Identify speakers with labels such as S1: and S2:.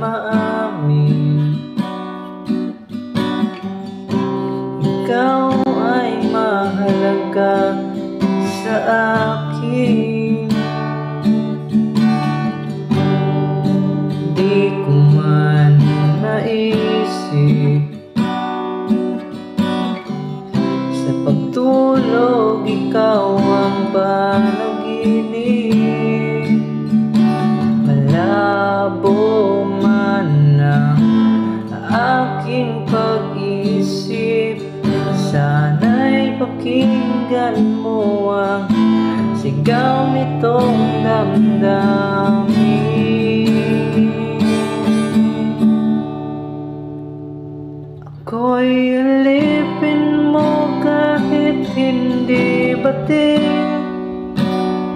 S1: maamin, ikaw ay mahalaga sa akin. Di ko man naisip sa pagtulog ikaw ang panaginip. Malabo man ang aking pag-isip, sana'y pakinggan mo ang sigaw nitong damdamin. Ako'y alipin mo kahit hindi batid,